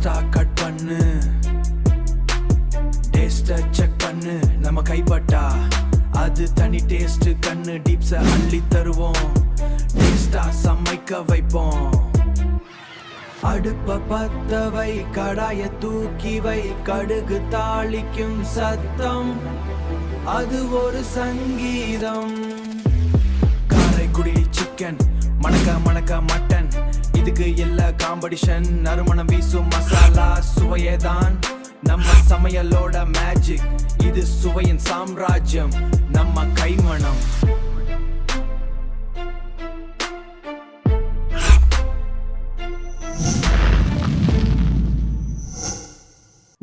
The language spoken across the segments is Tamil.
ஃபாஸ்டா கட் பண்ணு, டேஸ்ட செக் பண்ணு. நம்ம கைப்பட்டா அது தனி டேஸ்ட். கண்ணு டீப்ஸ அள்ளி தருவோம், டேஸ்டா சமைக்க வைப்போம். அடுப்ப பத்த வை, கடாய தூக்கி வை, கடுகு தாளிக்கும் சத்தம் அது ஒரு சங்கீதம். காரைக்குடி சிக்கன், மணக்க மணக்க மட்டன், இதுக்கு இல்ல காம்படிஷன். நறுமணம் வீசும் மசாலா சுவையேதான் நம்ம சமையலோட மேஜிக். இது சுவையின் சாம்ராஜ்யம், நம்ம கைமணம்.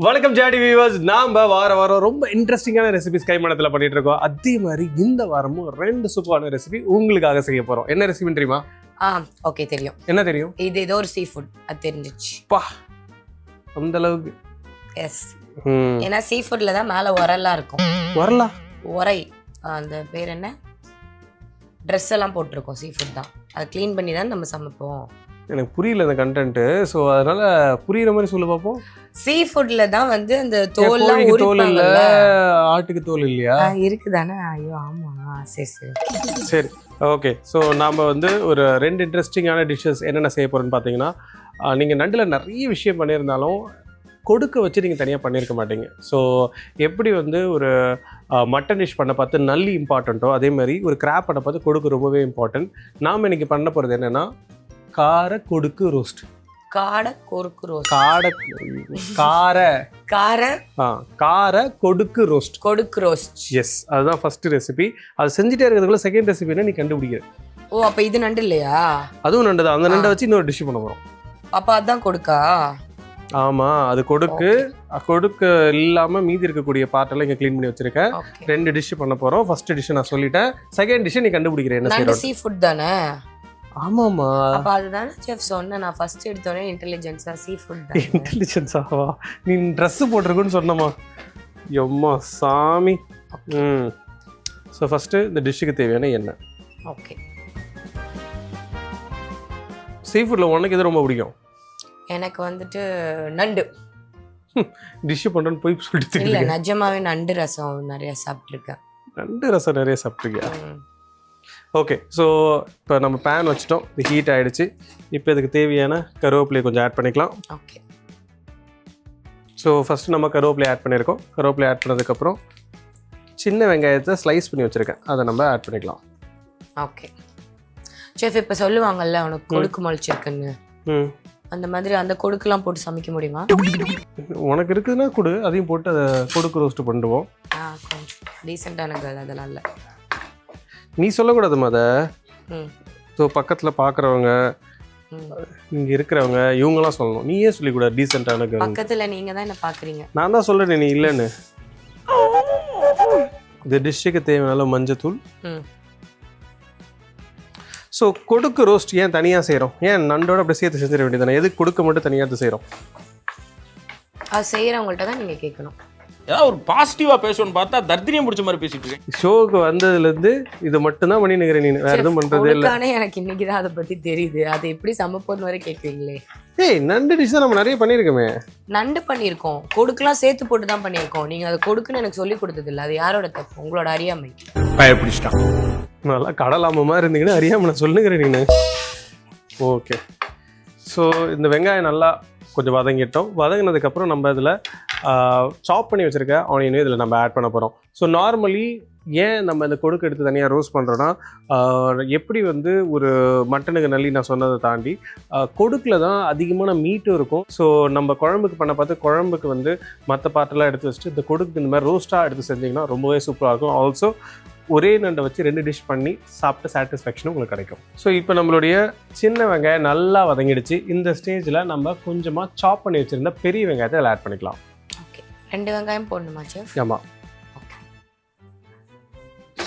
வணக்கம் ஜாடி வியூவர்ஸ். நாம வாரம் ரொம்ப இன்ட்ரெஸ்டிங்கான ரெசிபிஸ் கைமணத்தில் பண்ணிட்டு இருக்கோம். அதே மாதிரி இந்த வாரமும் 2 சூப்பரான ரெசிபி உங்களுக்காக செய்ய போறோம். என்ன ரெசிபின்னு தெரியுமா? ஓகே தெரியும். என்ன தெரியும்? இது ஏதோ ஒரு சீ ஃபுட், அது தெரிஞ்சிச்சு. பா, அந்த அளவுக்கு. எஸ், ஏன்னா சீ ஃபுட்ல தான் மேல உரலாம் இருக்கும். வரலா உரை, அந்த பேர் என்ன, ட்ரெஸ் எல்லாம் போட்டிருக்கோம். சீ ஃபுட் தான், அதை க்ளீன் பண்ணி தான் நம்ம சமைப்போம். எனக்கு புரியல அந்த கண்டென்ட், ஸோ அதனால புரியுற மாதிரி சொல்ல பார்ப்போம். சீ ஃபுட்ல தான் வந்து அந்த தோல்லாம் தோல் இல்ல, ஆட்டுக்கு தோல் இல்லையா? இருக்குதானே? ஐயோ ஆமா, சரி சரி சரி, ஓகே. ஸோ நாம் வந்து ஒரு 2 இன்ட்ரெஸ்டிங்கான டிஷ்ஷஸ் என்னென்ன செய்ய போகிறோன்னு பார்த்தீங்கன்னா, நீங்கள் நண்டில் நிறைய விஷயம் பண்ணியிருந்தாலும் கொடுக்க வச்சு நீங்கள் தனியாக பண்ணியிருக்க மாட்டீங்க. ஸோ எப்படி வந்து ஒரு மட்டன் டிஷ் பண்ண பார்த்து நல்லி இம்பார்ட்டண்ட்டோ, அதே மாதிரி ஒரு கிராப் பண்ண பார்த்து கொடுக்கு ரொம்பவே இம்பார்ட்டன்ட். நாம் இன்றைக்கி பண்ண போகிறது என்னென்னா கார கொடுக்கு ரோஸ்ட். காடை கொருக்கு ரோஸ்ட். கார கொடுக்கு ரோஸ்ட். கொடுக்கு ரோஸ்ட், எஸ், அதுதான் ஃபர்ஸ்ட் ரெசிபி. அது செஞ்சுட்டே இருக்கிறதுக்குள்ள செகண்ட் ரெசிபினா நீ கண்டுபிடிக்கிற. ஓ, அப்ப இது நண்டு இல்லையா? அதுவும் நண்டு தான். அந்த நண்டை வச்சு இன்னொரு டிஷ் பண்ண போறோம். அப்ப அதான் கொடுக்கா? ஆமா, அது கொடுக்கு. கொடுக்கு இல்லாம மீதி இருக்கக்கூடிய பார்ட் எல்லாம் இங்க க்ளீன் பண்ணி வச்சிருக்கேன். 2 டிஷ் பண்ண போறோம். ஃபர்ஸ்ட் டிஷ் நான் சொல்லிட்டேன், செகண்ட் டிஷ் நீ கண்டுபிடிக்கிற என்ன செய்யறோம். சீ ஃபுட் தானே? ஆமாமா, அப்ப அதுதானே செஃப் சொன்னேன். நான் ஃபர்ஸ்ட் எடுத்தோனே இன்டெலிஜென்ஸா சீ ஃபுட் தான். இன்டெலிஜென்ஸாவா? நீ Dress போட்டிருக்குன்னு சொன்னமா? எம்மா சாமி. ஸோ ஃபர்ஸ்ட் இந்த டிஷ்ஷுக்கு தேவையான எண்ணெய். ஓகே. சீ ஃபுட்ல உனக்கு எது ரொம்ப பிடிக்கும்? எனக்கு வந்துட்டு நண்டு. டிஷ் பண்ணுறேன்னு போய் சொல்லிட்டு இல்லை, நிஜமாவே நண்டு ரசம் நிறைய சாப்பிட்ருக்கேன். நண்டு ரசம் நிறைய சாப்பிட்ருக்கியா? ஓகே. ஸோ இப்போ நம்ம பேன் வச்சுட்டோம், இது ஹீட் ஆகிடுச்சு. இப்போ இதுக்கு தேவையான கருவேப்பிலையை கொஞ்சம் ஆட் பண்ணிக்கலாம். ஓகே. ஸோ ஃபஸ்ட்டு நம்ம கருவேப்பிலை ஆட் பண்ணியிருக்கோம். கருவேப்பிலை ஆட் பண்ணதுக்கப்புறம் சின்ன வெங்காயத்தை ஸ்லைஸ் பண்ணி வச்சுருக்கேன், அதை நம்ம ஆட் பண்ணிக்கலாம். ஓகே செஃப், இப்போ சொல்லுவாங்கல்ல உனக்கு கொடுக்கு முளைச்சிருக்குன்னு, அந்த மாதிரி அந்த கொடுக்குலாம் போட்டு சமைக்க முடியுமா? உனக்கு இருக்குதுன்னா கொடு, அதையும் போட்டு அதை கொடுக்கு ரோஸ்ட் பண்ணுவோம். கொஞ்சம் டீசெண்டான கேர்ள், அதெல்லாம் இல்லை. நீ சொல்லக்கூடாதுமா அதை. ஸோ பக்கத்தில் பார்க்குறவங்க, இங்கே இருக்கிறவங்க, இவங்களாம் சொல்லணும். நீயே சொல்லிக்கூடாது டீசெண்டான கேர்ள். பக்கத்தில் நீங்கள் தான் என்ன பார்க்குறீங்க. நான் தான் சொல்கிறேன் நீ இல்லைன்னு. இந்த டிஷ்ஷுக்கு தேவையான மஞ்சத்தூள். ஸோ கொடுக்கு ரோஸ்ட் ஏன் தனியாக செய்கிறோம்? ஏன் நண்டோட அப்படி சேர்த்து செஞ்சிட வேண்டியதானே? எதுக்கு கொடுக்க மட்டும் தனியாக செய்கிறோம்? அது செய்கிறவங்கள்ட்ட தான் நீங்கள் கேட்கணும். ஏதாவது ஒரு பாசிட்டிவாக பேசணும்னு பார்த்தா தர்தினியம் பிடிச்ச மாதிரி பேசிட்டு இருக்கேன். ஷோக்கு வந்ததுலேருந்து இது மட்டும்தான் பண்ணி நிற்கிறேன். நீ வேறு எதுவும் பண்ணுறதே இல்லை. எனக்கு இன்னைக்கு தான் அதை பற்றி தெரியுது. அது எப்படி சமைப்போன்னு வரை கேட்குறீங்களே. ஏய், நண்டு டிஷ் தான் நம்ம நிறைய பண்ணியிருக்கோமே. நண்டு பண்ணியிருக்கோம், கொடுக்கலாம் சேர்த்து போட்டு தான் பண்ணியிருக்கோம். நீங்கள் அதை கொடுக்குன்னு எனக்கு சொல்லி கொடுத்ததில்ல. அது யாரோட தப்பு? உங்களோட அறியாமை. பயப்பிடிச்சிட்டான். நல்லா கடலாமமாக இருந்தீங்கன்னா அறியாமல் நான் சொல்லுங்கிறேன் நீ. ஓகே. ஸோ இந்த வெங்காயம் நல்லா கொஞ்சம் வதங்கிட்டோம். வதங்கினதுக்கப்புறம் நம்ம இதில் சாப் பண்ணி வச்சுருக்க ஆனியனும் இதில் நம்ம ஆட் பண்ண போகிறோம். ஸோ நார்மலி ஏன் நம்ம இந்த கொடுக்கு எடுத்து தனியாக ரோஸ்ட் பண்ணுறோன்னா, எப்படி வந்து ஒரு மட்டனுக்கு நல்லி நான் சொன்னதை தாண்டி கொடுக்கில் தான் அதிகமான மீட்டும் இருக்கும். ஸோ நம்ம குழம்புக்கு பண்ண பார்த்து குழம்புக்கு வந்து மற்ற பாட்டெல்லாம் எடுத்து வச்சுட்டு இந்த கொடுக்கு இந்த மாதிரி ரோஸ்ட்டாக எடுத்து செஞ்சிங்கன்னா ரொம்பவே சூப்பராக இருக்கும். ஆல்சோ ஒரே நண்டை வச்சு 2 டிஷ் பண்ணி சாப்பிட்ட சாட்டிஸ்ஃபேக்ஷனும் உங்களுக்கு கிடைக்கும். ஸோ இப்போ நம்மளுடைய சின்ன வெங்காயம் நல்லா வதங்கிடுச்சு. இந்த ஸ்டேஜில் நம்ம கொஞ்சமாக சாப் பண்ணி வச்சுருந்த பெரிய வெங்காயத்தை அதில் ஆட் பண்ணிக்கலாம். ஓகே, 2 வெங்காயம் போடணுமா செஃப்? ஆமாம்.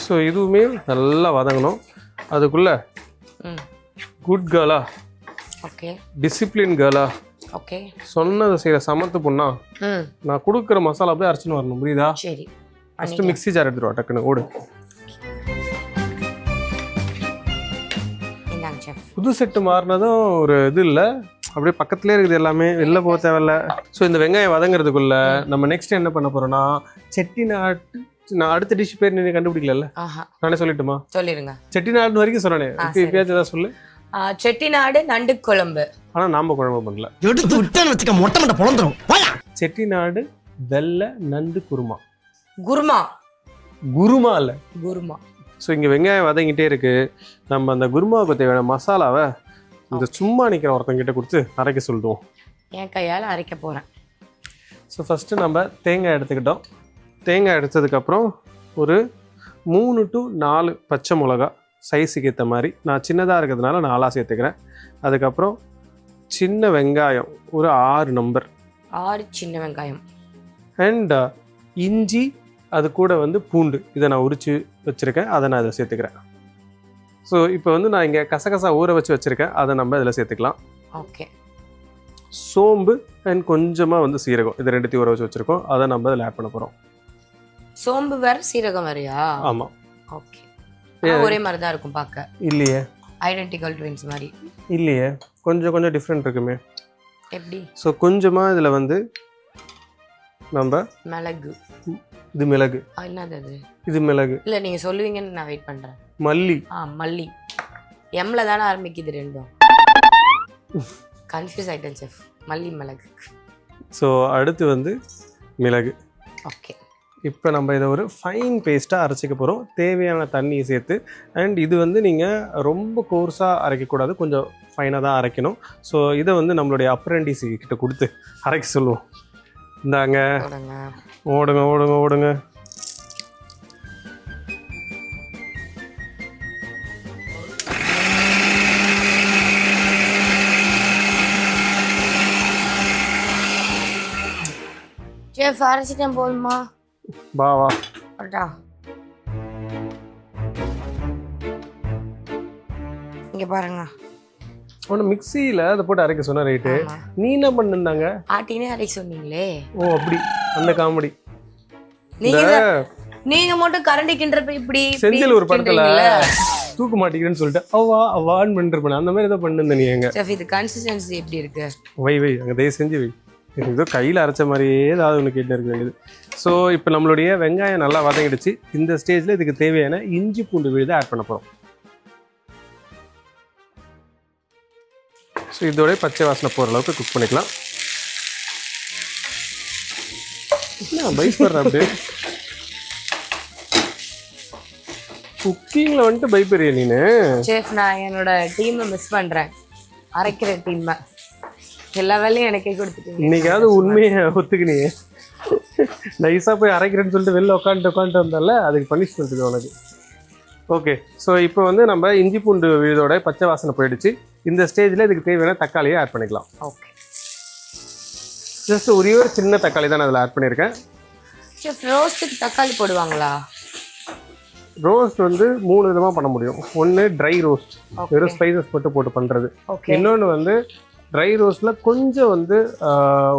ஸோ இதுவுமே நல்லா வதங்கணும். அதுக்குள்ளே குட் கேர்ளா, ஓகே, டிசிப்ளின் கேர்ளா, ஓகே, சொன்னதை செய்கிற சமத்து பொண்ணா, நான் கொடுக்குற மசாலா அப்படியே அரைச்சின்னு வரணும், புரியுதா? சரி. ஃபஸ்ட்டு மிக்ஸி ஜார் எடுத்துருவா, டக்குன்னு ஓடு. புது செட்டு மாறினதும் ஒரு இது இல்லை, அப்படியே பக்கத்துலேயே இருக்குது எல்லாமே, வெளில போக தேவையில்ல. ஸோ இந்த வெங்காயம் வதங்குறதுக்குள்ள நம்ம நெக்ஸ்ட் என்ன பண்ண போறோம்னா செட்டிநாட்டு, நான் அடுத்த டிஷ் பேர் நீ கண்டுபிடிக்கல, நானே சொல்லட்டுமா? சொல்லிருங்க. செட்டிநாடு வரைக்கும் சொன்னானே, இப்பயாச்சும் ஏதாவது சொல்லு. செட்டிநாடு நண்டு குழம்பு. ஆனா நாம குழம்பு பண்ணல. எடுத்து விட்டேன்னு வச்சுக்க மொட்டை மொட்டை பொழந்துரும். செட்டிநாடு வெள்ளை நண்டு குருமா. குருமா குருமா இல்ல, குருமா. ஸோ இங்கே வெங்காயம் வதங்கிட்டே இருக்கு. நம்ம அந்த குருமாவுக்கு தேவையான மசாலாவை இந்த சும்மா நிற்கிற ஒருத்தங்கிட்ட கொடுத்து அரைக்க சொல்லுவோம். என் கையால் அரைக்க போகிறேன். ஸோ ஃபஸ்ட்டு நம்ம தேங்காய் எடுத்துக்கிட்டோம். தேங்காய் எடுத்ததுக்கப்புறம் ஒரு 3 to 4 பச்சை மிளகா சைஸுக்கு ஏற்ற மாதிரி, நான் சின்னதாக இருக்கிறதுனால 4 சேர்த்துக்கிறேன். அதுக்கப்புறம் சின்ன வெங்காயம் ஒரு 6 நம்பர், 6 சின்ன வெங்காயம். அண்ட் இஞ்சி, அது கூட வந்து பூண்டு, இதை நான் உரித்து வச்சுருக்கேன், அதை நான் இதை சேர்த்துக்கிறேன். ஸோ இப்போ வந்து நான் இங்கே கசகசா ஊற வச்சு வச்சுருக்கேன், அதை நம்ம இதில் சேர்த்துக்கலாம். ஓகே. சோம்பு அண்ட் கொஞ்சமாக வந்து சீரகம், இது ரெண்டுத்தையும் ஊற வச்சு வச்சுருக்கோம், அதை நம்ம இதில் ஆட் பண்ண போகிறோம். சோம்பு வேற சீரகம் வேறையா? ஆமாம். ஓகே. ஒரே மாதிரி தான் இருக்கும் பார்க்க. இல்லையே, ஐடென்டிக்கல் ட்வின்ஸ் மாதிரி இல்லையே, கொஞ்சம் கொஞ்சம் டிஃப்ரெண்ட் இருக்குமே. எப்படி? ஸோ கொஞ்சமாக இதில் வந்து நம்ம மிளகு, இது மிளகு, என்னது அது? இது மிளகு இல்லை நீங்கள் சொல்லுவீங்கன்னு நான் வெயிட் பண்ணுறேன். மல்லி, மல்லி. எம்ல தானே ஆரம்பிக்குது ரெண்டும். Confuse item chef. மல்லி மிளகு. ஸோ அடுத்து வந்து மிளகு. ஓகே. இப்போ நம்ம இதை ஒரு ஃபைன் பேஸ்ட்டாக அரைச்சிக்க போகிறோம், தேவையான தண்ணியை சேர்த்து. அண்ட் இது வந்து நீங்கள் ரொம்ப கோர்ஸாக அரைக்கக்கூடாது, கொஞ்சம் ஃபைனாக தான் அரைக்கணும். ஸோ இதை வந்து நம்மளுடைய அப்ரெண்டிஸ் கிட்ட கொடுத்து அரைக்க சொல்லுவோம். இந்தாங்க, ஓடுங்க ஓடுங்க ஓடுங்க. செஃப் அரைச்சிட்டேன், போதுமா? வா வா. இங்க பாருங்க. ஒன்று மிக்சியில் அதை போட்டு அரைக்க சொன்ன ரைட்டு, நீ என்ன பண்ணிருந்தாங்க? ஆட்டினே அரைக்க சொன்னீங்களே. ஓ அப்படி, அந்த காமெடி. நீங்க மட்டும் கரண்டி கிண்டறப்ப இப்படி செந்தில் ஒரு படத்துல தூக்க மாட்டேங்கிறேன்னு சொல்லிட்டு அவான்னு பண்ணிருப்பேன், அந்த மாதிரி ஏதோ பண்ணிருந்த நீ. எங்க செஃப் இது கன்சிஸ்டன்சி எப்படி இருக்கு? வை அங்கே தயவு செஞ்சு வை. ஏதோ கையில் அரைச்ச மாதிரியே ஏதாவது ஒன்று கேட்டு இருக்க வேண்டியது. ஸோ இப்போ நம்மளுடைய வெங்காயம் நல்லா வதங்கிடுச்சு. இந்த ஸ்டேஜில் இதுக்கு தேவையான இஞ்சி பூண்டு விழுதை ஆட் பண்ண போகிறோம். ஸோ இதோட பச்சை வாசனை போகிற அளவுக்கு குக் பண்ணிக்கலாம். பயப்படுற அப்படியே குக்கிங்கில் வந்துட்டு பயப்படுறிய நீனு? செஃப் நான் என்னோட டீமை மிஸ் பண்ணுறேன், அரைக்கிற டீமை. எல்லா வேலையும் எனக்கே கொடுத்துட்டீங்க. இன்னைக்காவது உண்மையை ஒத்துக்கினியே. நைஸாக போய் அரைக்கிறேன்னு சொல்லிட்டு வெளில உட்காந்துட்டு வந்தால அதுக்கு பனிஷ்மெண்ட் இது உனக்கு. ஓகே. ஸோ இப்போ வந்து நம்ம இஞ்சி பூண்டு விழுதோட பச்சை வாசனை போயிடுச்சு. இந்த ஸ்டேஜில் இதுக்கு தேவையான தக்காளியை ஆட் பண்ணிக்கலாம். ஓகே. ஜஸ்ட் ஒரே ஒரு சின்ன தக்காளி தான் நான் அதில் ஆட் பண்ணியிருக்கேன். செஃப் ரோஸ்ட்டுக்கு தக்காளி போடுவாங்களா? ரோஸ்ட் வந்து 3 விதமாக பண்ண முடியும். ஒன்று ட்ரை ரோஸ்ட், வெறும் ஸ்பைசஸ் மட்டும் போட்டு பண்ணுறது. இன்னொன்று வந்து ட்ரை ரோஸ்ட்டில் கொஞ்சம் வந்து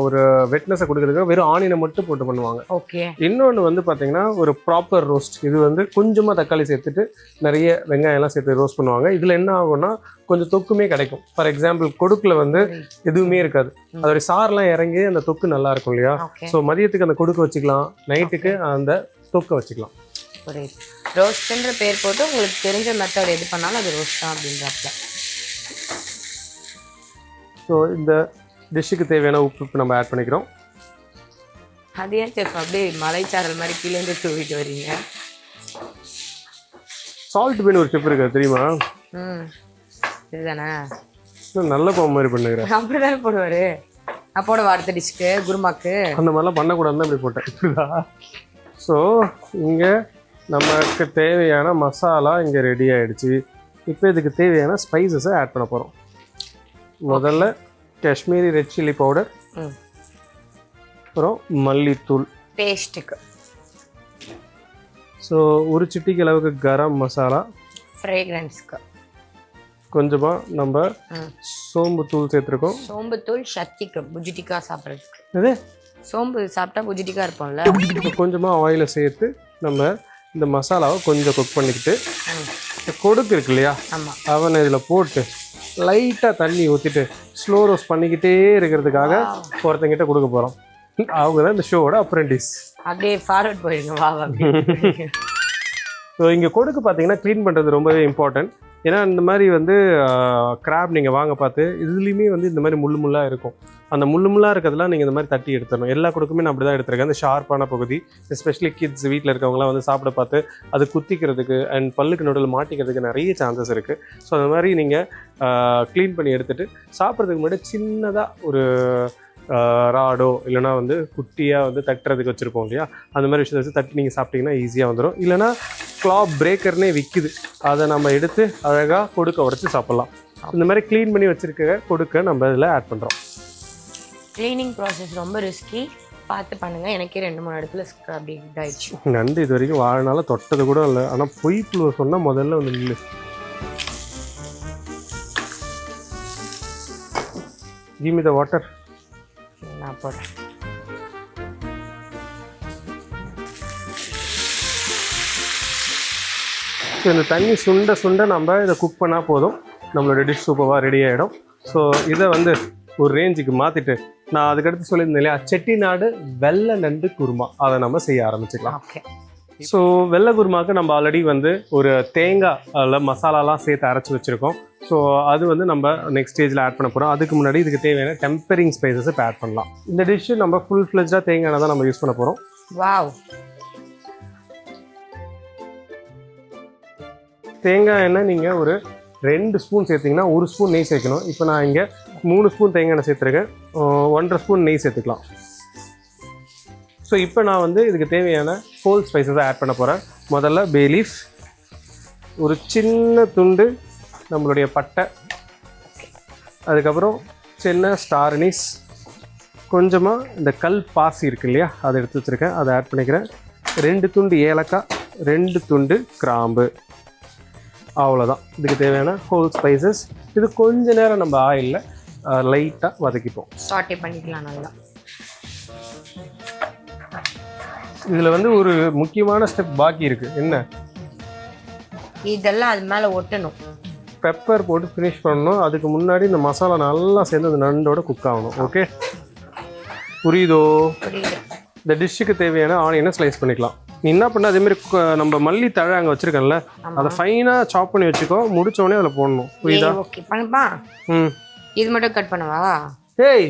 ஒரு வெட்னஸை கொடுக்குறதுக்கு வெறும் ஆனியனை மட்டும் போட்டு பண்ணுவாங்க. ஓகே. இன்னொன்று வந்து பார்த்தீங்கன்னா ஒரு ப்ராப்பர் ரோஸ்ட், இது வந்து கொஞ்சமாக தக்காளி சேர்த்துட்டு நிறைய வெங்காயம்லாம் சேர்த்து ரோஸ்ட் பண்ணுவாங்க. இதில் என்ன ஆகும்னா கொஞ்சம் தொக்குமே கிடைக்கும். ஃபார் எக்ஸாம்பிள் கொடுக்குல வந்து எதுவுமே இருக்காது, அதோடைய சாரெலாம் இறங்கி அந்த தொக்கு நல்லா இருக்கும் இல்லையா? ஸோ மதியத்துக்கு அந்த கொடுக்க வச்சுக்கலாம், நைட்டுக்கு அந்த தொக்கை வச்சுக்கலாம். புரியுது. ரோஸ்ட்ன்ற பேர் போட்டு உங்களுக்கு தெரிஞ்ச மெத்தட் எது பண்ணாலும் அது ரோஸ்ட் தான் அப்படின்றப்ப. ஸோ இந்த டிஷ்ஷுக்கு தேவையான உப்பு நம்ம ஆட் பண்ணிக்கிறோம். அது ஏன் செஃப் அப்படியே மலைச்சாரல் மாதிரி கீழேருந்து தூவிட்டு வரீங்க? சால்ட் பின் ஒரு செஃப் இருக்காது தெரியுமா? இதுதானே நல்ல பாம்பு மாதிரி பண்ணுகிறேன். அப்படிதானே போடுவாரு. நான் போட அடுத்த டிஷ்க்கு குருமாக்கு அந்த மாதிரிலாம் பண்ணக்கூடாதுன்னு இப்படி போட்டேன். இப்படிதா. ஸோ இங்கே நமக்கு தேவையான மசாலா இங்கே ரெடி ஆகிடுச்சு. இப்போ இதுக்கு தேவையான ஸ்பைசஸை ஆட் பண்ண போகிறோம். முதல்ல காஷ்மீரி ரெட் சில்லி பவுடர், அப்புறம் மல்லித்தூள் டேஸ்ட்டுக்கு. ஸோ ஒரு சிட்டிக்கு அளவுக்கு கரம் மசாலா, ஃப்ரேக்ரன்ஸ்க்கு கொஞ்சமாக நம்ம சோம்பு தூள் சேர்த்துருக்கோம். சோம்பு தூள் சக்திக்கு, புஜிட்டிக்கா சாப்பிட்றதுக்கு. இது சோம்பு சாப்பிட்டா புஜிட்டிக்கா இருப்போம்ல. கொஞ்சமாக ஆயிலை சேர்த்து நம்ம இந்த மசாலாவை கொஞ்சம் குக் பண்ணிக்கிட்டு கொடுக்கு இருக்கு இல்லையா, அவனை இதில் போட்டு லைட்டாக தண்ணி ஊற்றிட்டு ஸ்லோ ரோஸ்ட் பண்ணிக்கிட்டே இருக்கிறதுக்காக ஒருத்தங்கிட்ட கொடுக்க போகிறோம். அவங்க தான் இந்த ஷோவோட அப்ரெண்டிஸ். அப்படியே ஃபார்வர்ட் போயிடுங்க வா வா. ஸோ இங்கே கொடுக்கு பார்த்தீங்கன்னா க்ளீன் பண்ணுறது ரொம்பவே இம்பார்ட்டன்ட். ஏன்னா இந்த மாதிரி வந்து கிராப் நீங்கள் வாங்க பார்த்து இதுலேயுமே வந்து இந்த மாதிரி முள்ளாக இருக்கும். அந்த முள்ளாக இருக்கிறதுலாம் நீங்கள் இந்த மாதிரி தட்டி எடுத்துடணும். எல்லா கொடுக்குமே நான் அப்படி தான் எடுத்துருக்கேன். அந்த ஷார்ப்பான பகுதி எஸ்பெஷலி கிட்ஸ் வீட்டில் இருக்கவங்களாம் வந்து சாப்பிட பார்த்து அது குத்திக்கிறதுக்கு அண்ட் பல்லுக்கு நடுவில் மாட்டிக்கிறதுக்கு நிறைய சான்சஸ் இருக்குது. ஸோ அந்த மாதிரி நீங்கள் க்ளீன் பண்ணி எடுத்துகிட்டு சாப்பிட்றதுக்கு முன்னாடி சின்னதாக ஒரு ராடோ இல்லைனா வந்து குட்டியாக வந்து தட்டுறதுக்கு வச்சுருப்போம் இல்லையா, அந்த மாதிரி விஷயத்தை வச்சு தட்டி நீங்கள் சாப்பிட்டிங்கன்னா ஈஸியாக வந்துடும். இல்லைனா க்ளா பிரேக்கர்னே விற்கிது, அதை நம்ம எடுத்து அழகாக கொடுக்க உடச்சி சாப்பிட்லாம். இந்த மாதிரி க்ளீன் பண்ணி வச்சுருக்க கொடுக்க நம்ம இதில் ஆட் பண்ணுறோம். க்ளீனிங் ப்ராசஸ் ரொம்ப ரிஸ்கி, பார்த்து பண்ணுங்கள். எனக்கே 2-3 இடத்துல அப்படி இதாகிடுச்சு. நண்டு இது வரைக்கும் வாழ்நாள் தொட்டது கூட இல்லை. ஆனால் பொய் புழு சொன்னால் முதல்ல வந்து நில்லு. give me the water. நான் போடுறேன். ஸோ இந்த தண்ணி சுண்ட சுண்ட நம்ம இதை குக் பண்ணால் போதும், நம்மளோட டிஷ் சூப்பராக ரெடி ஆகிடும். ஸோ இதை வந்து ஒரு ரேஞ்சுக்கு மாற்றிட்டு நான் அதுக்கடுத்து சொல்லியிருந்தேன் இல்லையா, செட்டிநாடு வெள்ளை நண்டு குருமா, அதை நம்ம செய்ய ஆரம்பிச்சுக்கலாம். ஓகே. ஸோ வெள்ளை குருமாவுக்கு நம்ம ஆல்ரெடி வந்து ஒரு தேங்காய் அதில் மசாலாலாம் சேர்த்து அரைச்சி வச்சுருக்கோம். ஸோ அது வந்து நம்ம நெக்ஸ்ட் ஸ்டேஜில் ஆட் பண்ண போகிறோம். அதுக்கு முன்னாடி இதுக்கு தேவையான டெம்பரிங் ஸ்பைசஸ் இப்போ ஆட் பண்ணலாம். இந்த டிஷ்ஷு நம்ம ஃபுல் ஃப்ளெஜ்டாக தேங்காய் எண்ணெய் தான் நம்ம யூஸ் பண்ண போகிறோம். வாவ். தேங்காய் எண்ணெய் நீங்கள் ஒரு 2 ஸ்பூன் சேர்த்திங்கன்னா 1 ஸ்பூன் நெய் சேர்க்கணும். இப்போ நான் இங்கே 3 ஸ்பூன் தேங்காய் எண்ணெய் சேர்த்துருக்கேன். 1.5 ஸ்பூன் நெய் சேர்த்துக்கலாம். ஸோ இப்போ நான் வந்து இதுக்கு தேவையான ஹோல் ஸ்பைசஸை ஆட் பண்ண போகிறேன். முதல்ல பே லீஃப், ஒரு சின்ன துண்டு நம்மளுடைய பட்டை, அதுக்கப்புறம் சின்ன ஸ்டார் அனீஸ், கொஞ்சமாக இந்த கல் பாசி இருக்கு இல்லையா, அதை எடுத்து வச்சுருக்கேன், அதை ஆட் பண்ணிக்கிறேன். 2 துண்டு ஏலக்காய், 2 துண்டு கிராம்பு, அவ்வளோதான் இதுக்கு தேவையான ஹோல் ஸ்பைசஸ். இது கொஞ்ச நேரம் நம்ம ஆயிலில் லைட்டாக வதக்கிப்போம். சாட்டே பண்ணிக்கலாம் நல்லா. இதில் வந்து ஒரு முக்கியமான ஸ்டெப் பாக்கி இருக்குது. என்ன? இதெல்லாம் அது மேலே ஒட்டணும். பெப்பர் போட்டு ஃபினிஷ் பண்ணணும். அதுக்கு முன்னாடி இந்த மசாலா நல்லா சேர்ந்து அந்த நண்டோட குக் ஆகணும். ஓகே, புரியுதோ? இந்த டிஷ்ஷுக்கு தேவையான ஆனியனை ஸ்லைஸ் பண்ணிக்கலாம். நீ என்ன பண்ண, அதேமாதிரி நம்ம மல்லி தழை அங்கே வச்சுருக்கேன்ல, அதை ஃபைனாக சாப் பண்ணி வச்சுக்கோ. முடிச்சோடனே அதில் போடணும். புரியுதா? ஓகே பண்ணுப்பா. இது மட்டும் கட் பண்ணவா? ஏய்,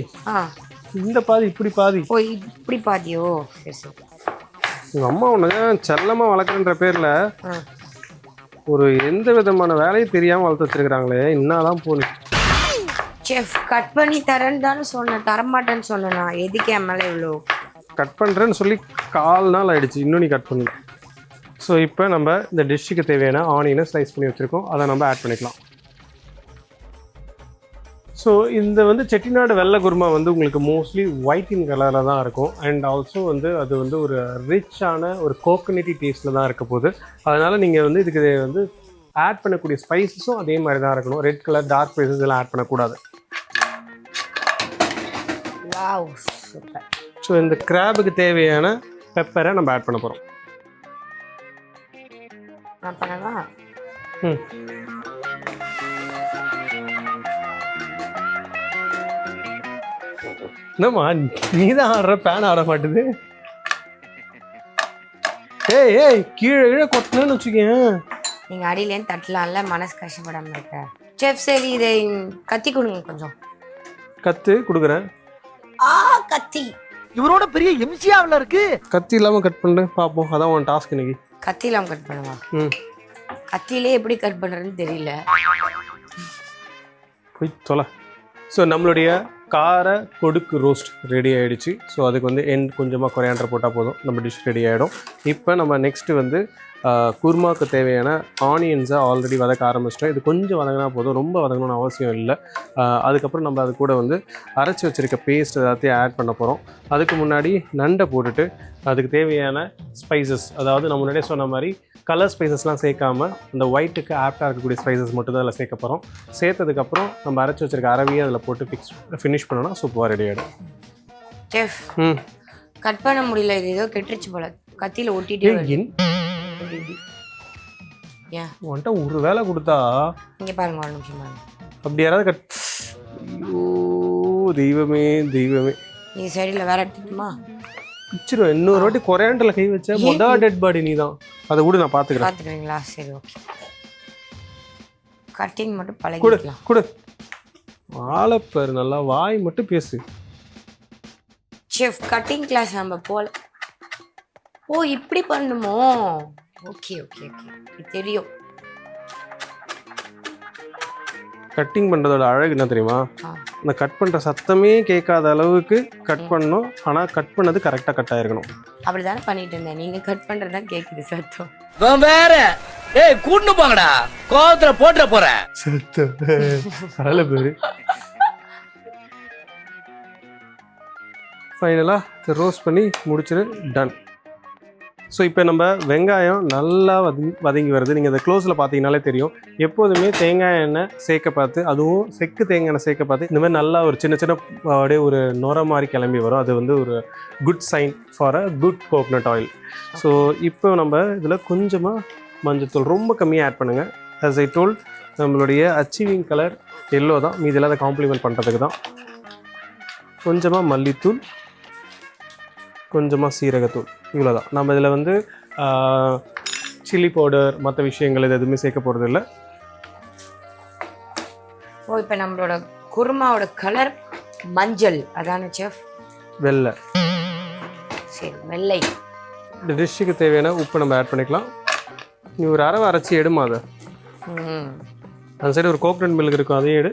இந்த பாதி இப்படி பாதி. ஓ இப்படி பாதியோ? சரி சரி. உங்கள் அம்மா ஒன்று செல்லமாக வளர்க்குறன்ற பேரில் ஒரு எந்த விதமான வேலையும் தெரியாமல் வளர்த்து வச்சுருக்குறாங்களே, என்னதான் போனி. செஃப் கட் பண்ணி தரேன்னு தானே சொன்னேன், தரமாட்டேன்னு சொன்னேண்ணா. எதுக்கு என் மேலே இவ்வளோ? கட் பண்ணுறேன்னு சொல்லி 4 நாள் ஆகிடுச்சு, இன்னும் நீ கட் பண்ணல. ஸோ இப்போ நம்ம இந்த டிஷ்ஷுக்கு தேவையான ஆனியனை ஸ்லைஸ் பண்ணி வச்சுருக்கோம், அதை நம்ம ஆட் பண்ணிக்கலாம். ஸோ இந்த வந்து செட்டிநாடு வெள்ளை குருமா வந்து உங்களுக்கு மோஸ்ட்லி ஒயிட் இன் கலரில் தான் இருக்கும். அண்ட் ஆல்சோ வந்து அது வந்து ஒரு ரிச்சான ஒரு கோகனட்டி டேஸ்ட்டில் தான் இருக்க போகுது. அதனால் நீங்கள் வந்து இதுக்கு வந்து ஆட் பண்ணக்கூடிய ஸ்பைசஸும் அதே மாதிரி தான் இருக்கணும். ரெட் கலர் டார்க் ஸ்பைசஸ் இதெல்லாம் ஆட் பண்ணக்கூடாது. ஸோ இந்த கிராபுக்கு தேவையான பெப்பரை நம்ம ஆட் பண்ண போகிறோம். என்னம்மா நீ தான் ஆடுற, பேன் ஆட மாட்டுது. ஏய் ஏய், கீழே கீழே கொட்டணும்னு வச்சுக்கேன். நீங்கள் அடியிலேருந்து தட்டலாம்ல, மனசு கஷ்டப்படாமல் இருக்க. செஃப் சரி இதை கத்தி கொடுங்க கொஞ்சம். கத்து கொடுக்குறேன். கத்தி இவரோட பெரிய எம்சியாவில் இருக்கு. கத்தி இல்லாமல் கட் பண்ணு பார்ப்போம், அதான் உன் டாஸ்க் இன்னைக்கு. கத்தி இல்லாமல் கட் பண்ணுவா? கத்தியிலே எப்படி கட் பண்ணுறதுன்னு தெரியல. போய் தொலை. ஸோ நம்மளுடைய கார கொடுக்கு ரோஸ்ட் ரெடி ஆகிடுச்சு. ஸோ அதுக்கு வந்து கொஞ்சமாக கொரியாண்டர் போட்டால் போதும், நம்ம டிஷ் ரெடி ஆகிடும். இப்போ நம்ம நெக்ஸ்ட்டு வந்து குருமாவுக்கு தேவையான ஆனியன்ஸை ஆல்ரெடி வதக்க ஆரம்பிச்சிட்டோம். இது கொஞ்சம் வதங்கினா போதும், ரொம்ப வதங்கணும்னு அவசியம் இல்லை. அதுக்கப்புறம் நம்ம அது கூட வந்து அரைச்சி வச்சுருக்க பேஸ்ட் எல்லாத்தையும் ஆட் பண்ண போகிறோம். அதுக்கு முன்னாடி நண்டை போட்டுட்டு அதுக்கு தேவையான ஸ்பைசஸ், அதாவது நம்ம முன்னாடியே சொன்ன மாதிரி கலர் ஸ்பைசஸ்லாம் சேர்க்காம இந்த ஒயிட்டுக்கு ஆப்டாக இருக்கக்கூடிய ஸ்பைசஸ் மட்டும் தான் அதில் சேர்க்க போகிறோம். சேர்த்ததுக்கப்புறம் நம்ம அரைச்சி வச்சுருக்க அரவியை அதில் போட்டு ஃபினிஷ் பண்ணோன்னா சூப்பராக ரெடி ஆகிடும். செஃப் கட் பண்ண முடியல, இது ஏதோ கெட்டுருச்சு போல, கத்தியில் ஒட்டிட்டு. உன்கிட்ட ஒரு வேலை கொடுத்தா இங்கே பாருங்க, ஒரு நிமிஷம் பாருங்க. அப்படி யாராவது ஐயோ தெய்வமே தெய்வமே. நீ சைடில் வேற எடுத்துக்குமா? பிச்சிருவேன். இன்னொரு வாட்டி கொரியாண்டரில் கை வச்ச மொதல் டெட் பாடி நீ தான். அதை கூட நான் பார்த்துக்கிறேன். பார்த்துக்கிறீங்களா? சரி ஓகே. கட்டிங் மட்டும் கொடு பழகிக்கலாம். கொடு. ஆளப்பாரு நல்லா, வாய் மட்டும் பேசு. செஃப் கட்டிங் கிளாஸ் நம்ம போல. ஓ இப்படி பண்ணுமோ? ஓகே ஓகே ஓகே தெரியும். கட்டிங் பண்ணுறதோட அழகு என்ன தெரியுமா? ஆ. இந்த கட் பண்ணுற சத்தமே கேட்காத அளவுக்கு கட் பண்ணணும். ஆனால் கட் பண்ணது கரெக்டாக கட் ஆகிருக்கணும். அப்படிதானே பண்ணிட்டு இருந்தேன். நீங்க கட் பண்றதுதான் கேக்குது சத்தம். வேற ஏய் கூட்டு போங்கடா, கோவத்துல போட்டுற போறேன். சத்தம் நல்ல பேர். ஃபைனலாக ரோஸ்ட் பண்ணி முடிச்சிரு. டன். ஸோ இப்போ நம்ம வெங்காயம் நல்லா வதங்கி வருது. நீங்கள் அதை க்ளோஸில் பார்த்தீங்கனாலே தெரியும். எப்போதுமே தேங்காய் எண்ணெய் சேர்க்க பார்த்து, அதுவும் செக்கு தேங்காய் எண்ணெய் சேர்க்க பார்த்து இந்த மாதிரி நல்லா ஒரு சின்ன சின்ன அப்படியே ஒரு நுர மாதிரி கிளம்பி வரும். அது வந்து ஒரு good sign for a good coconut oil. So இப்போ நம்ம இதில் கொஞ்சமாக மஞ்சத்தூள் ரொம்ப கம்மியாக ஆட் பண்ணுங்கள். as I told, நம்மளுடைய அச்சீவிங் கலர் எல்லோ தான். மீதெல்லாம் அதை காம்ப்ளிமெண்ட் பண்ணுறதுக்கு தான். கொஞ்சமாக மல்லித்தூள், கொஞ்சமாக சீரகத்தூள், இவ்வளோதான். நம்ம இதில் வந்து சில்லி பவுடர் மற்ற விஷயங்கள் இது எதுவுமே சேர்க்க போகிறது இல்லை. ஓ இப்போ நம்மளோட குருமாவோட கலர் மஞ்சள் அதான செஃப்? வெள்ளை. சரி வெள்ளை. இந்த டிஷ்ஷுக்கு தேவையான உப்பு நம்ம ஆட் பண்ணிக்கலாம். நீ ஒரு அரவை அரைச்சி எடுமா அதை. அந்த சைடு ஒரு கோகனட் மில்க் இருக்கும், அதையும் எடு.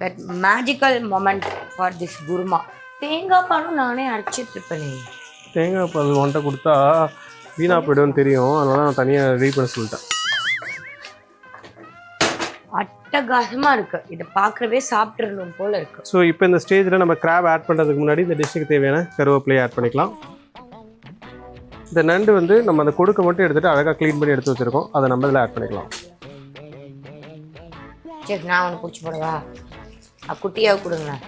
That magical moment for this kurma. தேங்காய் பாலும் நானே அரைச்சிட்டு இருப்பேனே. தேங்காய் பால் ஒன்றை கொடுத்தா வீணா போய்டும்னு தெரியும். அதனால நான் தனியாக ரெடி பண்ண சொல்லிட்டேன். அட்டகாசமா இருக்கு. இதை பார்க்கவே சாப்பிட்டுருந்தோம் போல இருக்கு. ஸோ இப்போ இந்த ஸ்டேஜில் நம்ம கிராப் ஆட் பண்ணுறதுக்கு முன்னாடி இந்த டிஷ்ஷுக்கு தேவையான கருவேப்பிலையை ஆட் பண்ணிக்கலாம். இந்த நண்டு வந்து நம்ம அந்த கொடுக்க மட்டும் எடுத்துகிட்டு அழகாக க்ளீன் பண்ணி எடுத்து வச்சுருக்கோம். அதை நம்ம இதில் ஆட் பண்ணிக்கலாம். சரி நான் ஒன்று பிடிச்சி போடவா? குட்டியாக கொடுங்களேன்.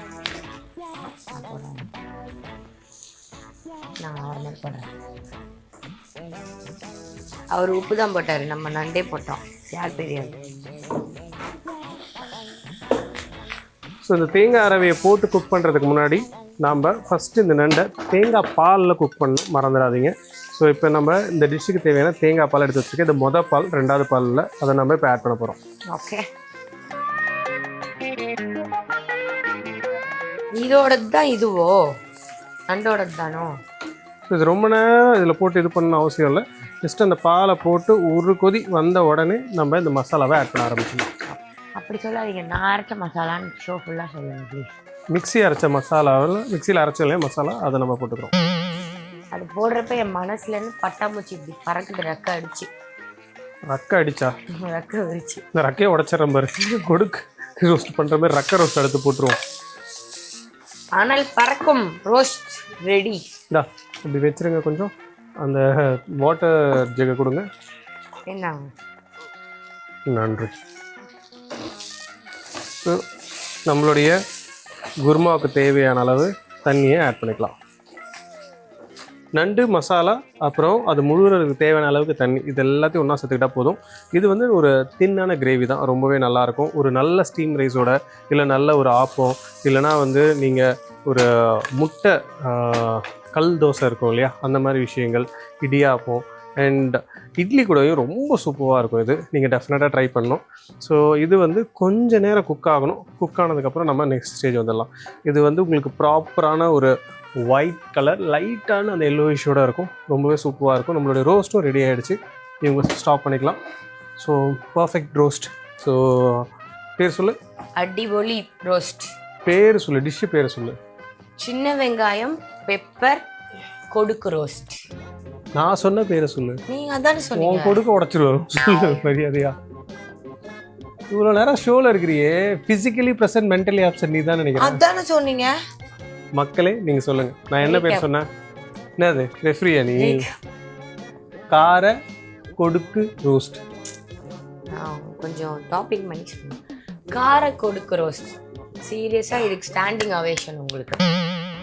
நான் அவர் மாதிரி போடுறேன். அவர் உப்பு தான் போட்டார், நம்ம நண்டே போட்டோம். யார் தெரியாது. ஸோ இந்த தேங்காய் அரவையை போட்டு குக் பண்ணுறதுக்கு முன்னாடி நாம் ஃபஸ்ட்டு இந்த நண்டை தேங்காய் பாலில் குக் பண்ண மறந்துடாதீங்க. ஸோ இப்போ நம்ம இந்த டிஷ்ஷுக்கு தேவையான தேங்காய் பால் எடுத்து வச்சுருக்கேன். இது மொதல் பால், ரெண்டாவது பாலில் அதை நம்ம இப்போ ஆட் பண்ண போகிறோம். ஓகே. இதோடது தான் இதுவோ? நண்டோடது தானோ? ஸோ இது ரொம்ப நேரம் இதில் போட்டு இது பண்ண அவசியம் இல்லை. ஜஸ்ட் அந்த பாலை போட்டு ஒரு கொதி வந்த உடனே நம்ம இந்த மசாலாவை ஆட் பண்ண ஆரம்பிச்சிடலாம். அப்படி சொல்லாதீங்க. நான் அரைச்ச மசாலான்னு ஷோ ஃபுல்லாக சொல்லுங்க ப்ளீஸ். மிக்ஸி அரைச்ச மசாலாவில், மிக்சியில் அரைச்ச இல்லையா மசாலா, அதை நம்ம போட்டுக்கிறோம். அது போடுறப்ப என் மனசுலேருந்து பட்டாம்பூச்சி இப்படி பறக்குது. ரெக்கை அடிச்சு. ரக்கை அடிச்சா? ரெக்கை விரிச்சு. இந்த ரக்கையை உடச்சிட்ற மாதிரி கொடுக்கு ரோஸ்ட் பண்ணுற மாதிரி ரக்கை ரோஸ்ட் எடுத்து போட்டுருவோம். ஆனால் பறக்கும் ரோஸ்ட் ரெடி. இந்தா இப்படி வச்சுருங்க. கொஞ்சம் அந்த வாட்டர் ஜெகை கொடுங்க. என்னங்க? நன்றி. நம்மளுடைய குருமாவுக்கு தேவையான அளவு தண்ணியை ஆட் பண்ணிக்கலாம். நண்டு மசாலா அப்புறம் அது முழுகிறதுக்கு தேவையான அளவுக்கு தண்ணி, இது எல்லாத்தையும் ஒன்றா சேர்த்துக்கிட்டா போதும். இது வந்து ஒரு தின்னான கிரேவி தான், ரொம்பவே நல்லாயிருக்கும். ஒரு நல்ல ஸ்டீம் ரைஸோட, இல்லை நல்ல ஒரு ஆப்பம், இல்லைனா வந்து நீங்கள் ஒரு முட்டை கல் தோசை இருக்கும் இல்லையா, அந்த மாதிரி விஷயங்கள், இடியாப்பம் அண்ட் இட்லி கூடயும் ரொம்ப சூப்பராக இருக்கும். இது நீங்கள் டெஃபினட்டாக ட்ரை பண்ணணும். ஸோ இது வந்து கொஞ்சம் நேரம் குக் ஆகணும். குக் ஆனதுக்கப்புறம் நம்ம நெக்ஸ்ட் ஸ்டேஜ் வந்துடலாம். இது வந்து உங்களுக்கு ப்ராப்பரான ஒரு ஒயிட் கலர் லைட்டான அந்த எல்லோயிஷோடு இருக்கும். ரொம்பவே சூப்பராக இருக்கும். நம்மளுடைய ரோஸ்ட்டும் ரெடி ஆகிடுச்சு. இவங்க ஸ்டாப் பண்ணிக்கலாம். So perfect roast. ஸோ பேர் சொல்லு. அடிபொலி ரோஸ்ட். பேர் சொல்லு, டிஷ்ஷு பேர் சொல்லு. சின்ன வெங்காயம் பெப்பர் கொடுக்கு ரோஸ்ட். நான் சொன்ன பேரை சொல்லு. நீங்க அதானே சொன்னீங்க. உன் கொடுக்க உடச்சிருவோம் சொல்லு மரியாதையா. இவ்வளோ நேரம் ஷோவில் இருக்கிறியே, ஃபிசிக்கலி ப்ரெசன்ட் மென்டலி ஆப்சன்ட் நீ தான் நினைக்கிறேன். அதானே சொன்னீங்க. மக்களே நீங்கள் சொல்லுங்கள், நான் என்ன பேர் சொன்னேன்? என்னது ரெஃப்ரியா நீ? கார கொடுக்கு ரோஸ்ட். கொஞ்சம் டாப்பிங் பண்ணி சொல்லுங்க. கார கொடுக்கு ரோஸ்ட். சீரியஸா இதுக்கு ஸ்டாண்டிங் அவேஷன் உங்களுக்கு.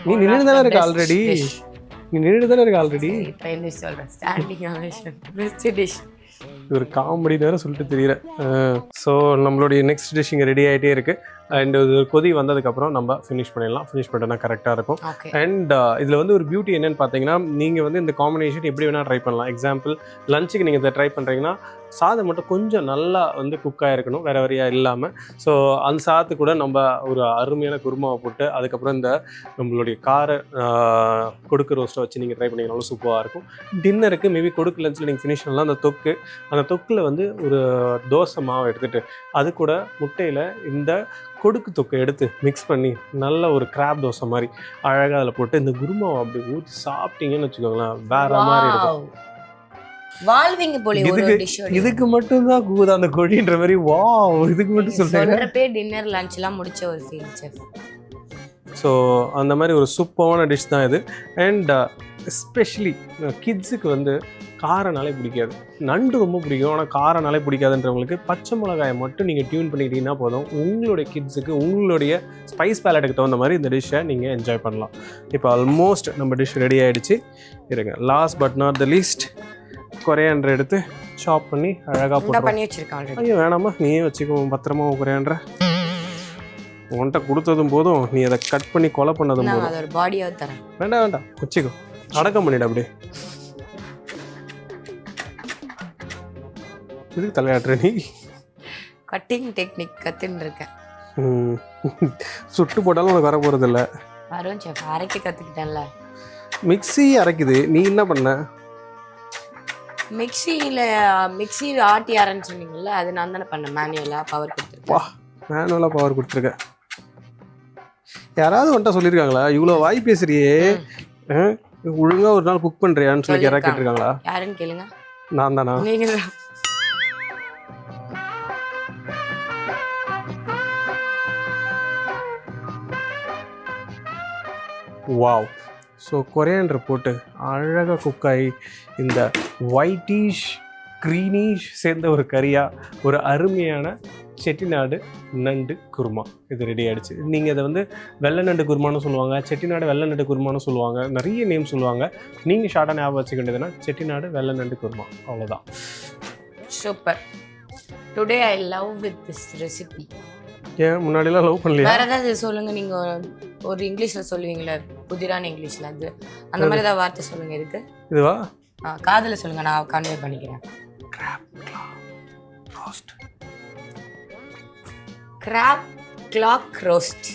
நீ நின்று தானே இருக்க ஆல்ரெடி. நீ நின்று தானே இருக்க ஆல்ரெடி. இப்போ என்ன சொல்கிறேன்? Standing ovation best dish. இவர் காமெடி நேரம் சொல்லிட்டு தெரியல. ஸோ நம்மளுடைய நெக்ஸ்ட் டிஷ் இங்கே ரெடி ஆகிட்டே இருக்குது. அண்ட் இது கொதி வந்ததுக்கப்புறம் நம்ம ஃபினிஷ் பண்ணிடலாம். ஃபினிஷ் பண்ணிட்டோன்னா கரெக்டாக இருக்கும். ஓகே. அண்ட் இதில் வந்து ஒரு பியூட்டி என்னென்னு பார்த்தீங்கன்னா, நீங்கள் வந்து இந்த காம்பினேஷன் எப்படி வேணால் ட்ரை பண்ணலாம். எக்ஸாம்பிள் லஞ்சுக்கு நீங்கள் இதை ட்ரை பண்ணுறீங்கன்னா சாதம் மட்டும் கொஞ்சம் நல்லா வந்து குக்காக இருக்கணும், வேறு வேறையாக இல்லாமல். ஸோ அந்த சாதத்து கூட நம்ம ஒரு அருமையான குருமாவை போட்டு அதுக்கப்புறம் இந்த நம்மளுடைய கொடுக்கு ரோஸ்ட்டை வச்சு நீங்கள் ட்ரை பண்ணிங்கனாலும் சூப்பராக இருக்கும். டின்னருக்கு மேபி கொடுக்கு லஞ்சில் நீங்கள் ஃபினிஷ் பண்ணலாம். அந்த தொக்கில் வந்து ஒரு தோசை மாவை எடுத்துகிட்டு அது கூட முட்டையில் இந்த கொடுக்கு தொக்கை எடுத்து மிக்ஸ் பண்ணி நல்ல ஒரு கிராப் தோசை மாதிரி அழகாக அதில் போட்டு இந்த குருமாவை அப்படி ஊற்றி சாப்பிட்டீங்கன்னு வச்சுக்கோங்களேன், வேற மாதிரி இருக்கும். வாழ்விங்க போல ஒரு டிஷ். இதுக்கு மட்டும் தான் கூதா அந்த கொடின்ற மாதிரி. வாவ், இதுக்கு மட்டும் சொல்றப்பே டின்னர் லஞ்ச் எல்லாம் முடிச்ச ஒரு ஃபீல் செஃப். ஸோ அந்த மாதிரி ஒரு சூப்பரான டிஷ் தான் இது. அண்ட் எஸ்பெஷலி கிட்ஸுக்கு வந்து காரனாலே பிடிக்காது, நண்டு ரொம்ப பிடிக்கும், ஆனால் காரனாலே பிடிக்காதுன்றவங்களுக்கு பச்சை மிளகாயை மட்டும் நீங்கள் டியூன் பண்ணிக்கிட்டீங்கன்னா போதும், உங்களுடைய கிட்ஸுக்கு உங்களுடைய ஸ்பைஸ் பேலட்டுக்கு தகுந்த மாதிரி இந்த டிஷ்ஷை நீங்கள் என்ஜாய் பண்ணலாம். இப்போ ஆல்மோஸ்ட் நம்ம டிஷ் ரெடி ஆகிடுச்சு. இருங்க, last but not the least coriander எடுத்து சாப் பண்ணி அழகாக பண்ணி வச்சிருக்காங்க. ஐயோ வேணாமா, நீயே வச்சுக்கோ பத்திரமா கொரியாண்டரை. உன்கிட்ட கொடுத்ததும் போதும், நீ அதை கட் பண்ணி கொலை பண்ணதும் போதும். அதோட பாடியாவது தரேன். வேண்டாம் வச்சுக்கோ, அடக்கம் பண்ணிடு அப்படியே. இதுக்கு தலையாட்டுற நீ? கட்டிங் டெக்னிக் கத்துன்னு இருக்கேன். சுட்டு போட்டாலும் உனக்கு வர போகிறது இல்லை. வரும் செஃப், அரைக்க கற்றுக்கிட்டேன்ல. மிக்ஸி அரைக்குது, நீ என்ன பண்ண? மிக்ஸி ஆட்டி அரைன்னு சொன்னீங்கல்ல, அது நான் தானே பண்ணேன். மேனுவலாக பவர் கொடுத்துருக்கேன். மேனுவலாக பவர் கொடுத்துருக்கேன். யாராவது வந்துட்டா சொல்லியிருக்காங்களா இவ்வளோ வாய் பேசுறியே, ஒழுங்கா ஒரு நாள் குக் பண்ணுறியான்னு சொல்லி யாராவது கேட்டிருக்காங்களா? யாருன்னு கேளுங்க. நான் தானா? நீங்க தான். வாவ். ஸோ கொரியாண்டர் போட்டு அழகாக குக்காகி இந்த ஒயிட்டிஷ் க்ரீனிஷ் சேர்ந்த ஒரு கறியாக ஒரு அருமையான செட்டிநாடு நண்டு குருமா இது ரெடி ஆகிடுச்சு. நீங்கள் இதை வந்து வெள்ளை நண்டு குருமான்னு சொல்லுவாங்க, செட்டிநாடு வெள்ளை நண்டு குருமான்னு சொல்லுவாங்க, நிறைய நேம் சொல்லுவாங்க. நீங்கள் ஷார்ட்டாக ஞாபகம் வச்சுக்க வேண்டியதுன்னா செட்டிநாடு வெள்ளை நண்டு குருமா, அவ்வளோதான். Super. Today I love with this recipe. ஏன் முன்னாடிலாம் லவ் பண்ணலையா? வேற ஏதாவது சொல்லுங்க. நீங்க ஒரு இங்கிலீஷ்ல சொல்லுவீங்களா, புதிரான இங்கிலீஷ்ல, அது அந்த மாதிரி ஏதாவது வார்த்தை சொல்லுங்க. இதுக்கு இதுவா? காதுல சொல்லுங்க, நான் கன்வே பண்ணிக்கிறேன். Crab claw roast.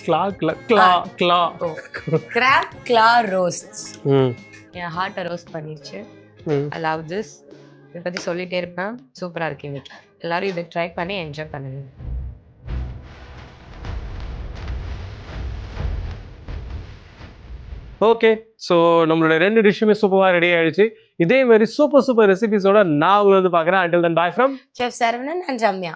Crab claw roast. என் ஹார்ட்டை ரோஸ்ட் பண்ணிருச்சு. I love this. இதை பத்தி சொல்லிட்டே இருப்பேன். சூப்பரா இருக்கு இன்னைக்கு. எல்லாரும் இதை ட்ரை பண்ணி என்ஜாய் பண்ணுங்க. ஓகே, ஸோ நம்மளோட 2 டிஷ்ஷுமே சூப்பராக ரெடி ஆகிடுச்சு. இதே மாதிரி சூப்பர் ரெசிபிஸோட நான் உங்களை வந்து பார்க்குறேன். Until then, bye from Chef Saravanan and Ramya.